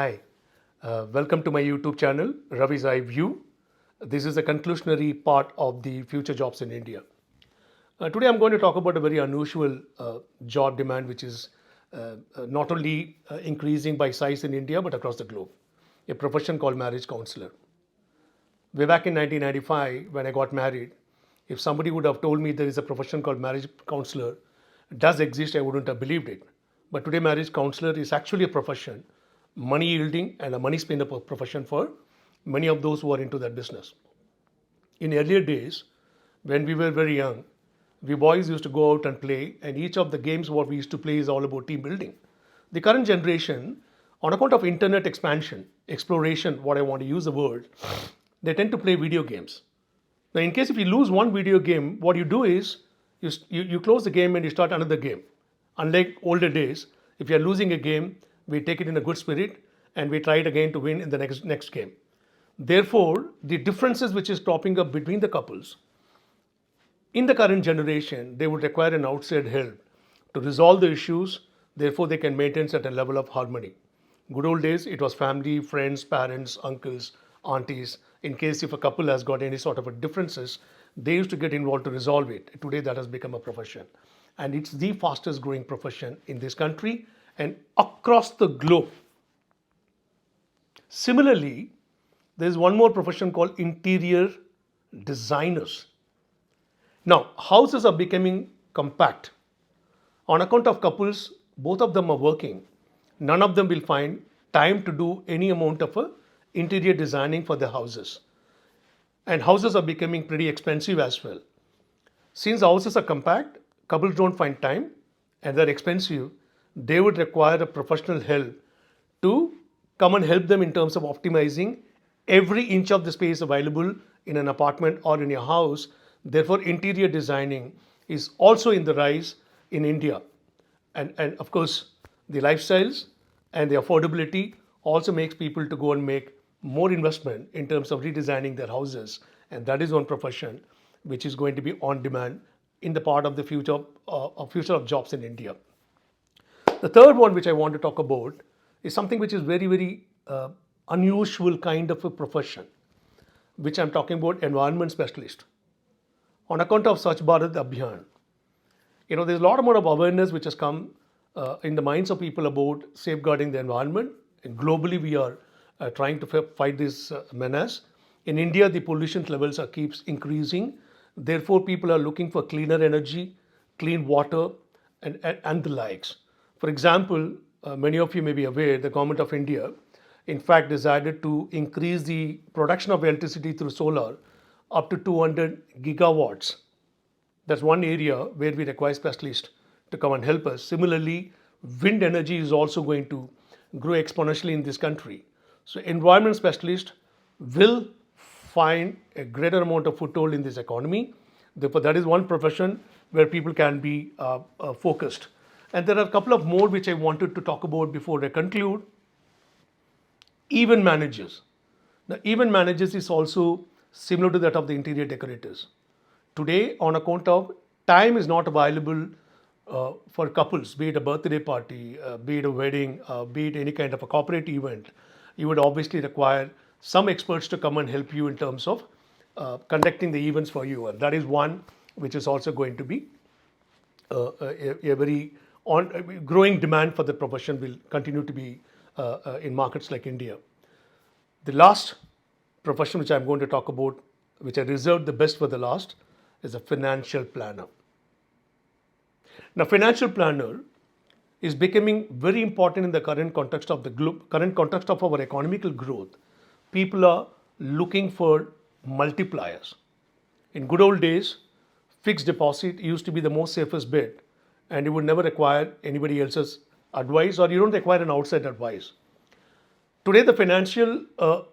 Hi, welcome to my YouTube channel, Ravi's Eye View. This is a conclusionary part of the future jobs in India. Today I'm going to talk about a very unusual job demand which is not only increasing by size in India but across the globe, a profession called marriage counselor. Way back in 1995 when I got married, if somebody would have told me there is a profession called marriage counselor does exist, I wouldn't have believed it. But today marriage counselor is actually a profession, money yielding and a money spender profession for many of those who are into that business. In earlier days, when we were very young, we boys used to go out and play, and each of the games what we used to play is all about team building. The current generation, on account of internet expansion, exploration, what I want to use the word, they tend to play video games. Now, in case if you lose one video game, what you do is you close the game and you start another game. Unlike older days, if you are losing a game, we take it in a good spirit and we try it again to win in the next game. Therefore, the differences which is cropping up between the couples in the current generation, they would require an outside help to resolve the issues. Therefore, they can maintain certain level of harmony. Good old days, it was family, friends, parents, uncles, aunties. In case if a couple has got any sort of a differences, they used to get involved to resolve it. Today, that has become a profession. And it's the fastest growing profession in this country and across the globe. Similarly, there's one more profession called interior designers. Now, houses are becoming compact. On account of couples, both of them are working. None of them will find time to do any amount of interior designing for their houses. And houses are becoming pretty expensive as well. Since houses are compact, couples don't find time and they're expensive, they would require a professional help to come and help them in terms of optimizing every inch of the space available in an apartment or in your house. Therefore, interior designing is also in the rise in India. And of course, the lifestyles and the affordability also makes people to go and make more investment in terms of redesigning their houses. And that is one profession which is going to be on demand in the part of the future of jobs in India. The third one which I want to talk about is something which is very, very unusual kind of a profession, which I'm talking about environment specialist. On account of Swachh Bharat Abhiyan, there's a lot amount of awareness which has come in the minds of people about safeguarding the environment. And globally, we are trying to fight this menace. In India, the pollution levels keeps increasing. Therefore, people are looking for cleaner energy, clean water, and the likes. For example, many of you may be aware, the government of India, in fact, decided to increase the production of electricity through solar up to 200 gigawatts. That's one area where we require specialists to come and help us. Similarly, wind energy is also going to grow exponentially in this country. So environment specialists will find a greater amount of foothold in this economy. Therefore, that is one profession where people can be focused. And there are a couple of more which I wanted to talk about before I conclude. Event managers. The event managers is also similar to that of the interior decorators. Today, on account of time is not available for couples, be it a birthday party, be it a wedding, be it any kind of a corporate event, you would obviously require some experts to come and help you in terms of conducting the events for you. And that is one which is also going to be a very growing demand for the profession will continue to be in markets like India. The last profession which I'm going to talk about, which I reserved the best for the last, is a financial planner. Now, financial planner is becoming very important in the current context of the current context of our economical growth. People are looking for multipliers. In good old days, fixed deposit used to be the most safest bet, and you would never require anybody else's advice, or you don't require an outside advice. Today, the financial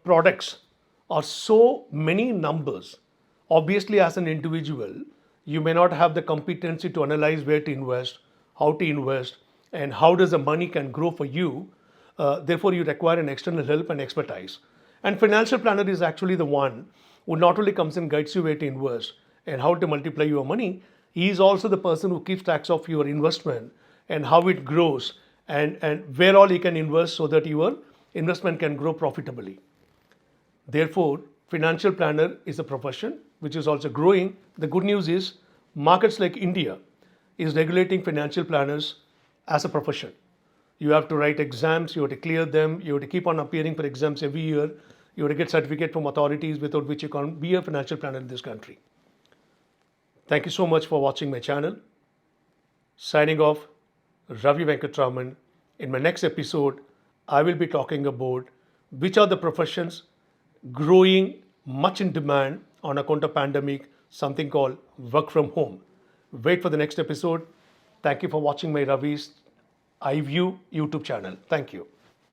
products are so many numbers. Obviously, as an individual, you may not have the competency to analyze where to invest, how to invest, and how does the money can grow for you. Therefore, you require an external help and expertise. And financial planner is actually the one who not only comes and guides you where to invest and how to multiply your money, he is also the person who keeps tracks of your investment and how it grows and where all you can invest so that your investment can grow profitably. Therefore, financial planner is a profession which is also growing. The good news is markets like India is regulating financial planners as a profession. You have to write exams, you have to clear them, you have to keep on appearing for exams every year, you have to get certificate from authorities without which you can't be a financial planner in this country. Thank you so much for watching my channel. Signing off, Ravi Venkatraman. In my next episode, I will be talking about which are the professions growing much in demand on account of pandemic, something called work from home. Wait for the next episode. Thank you for watching my Ravi's iView YouTube channel. Thank you.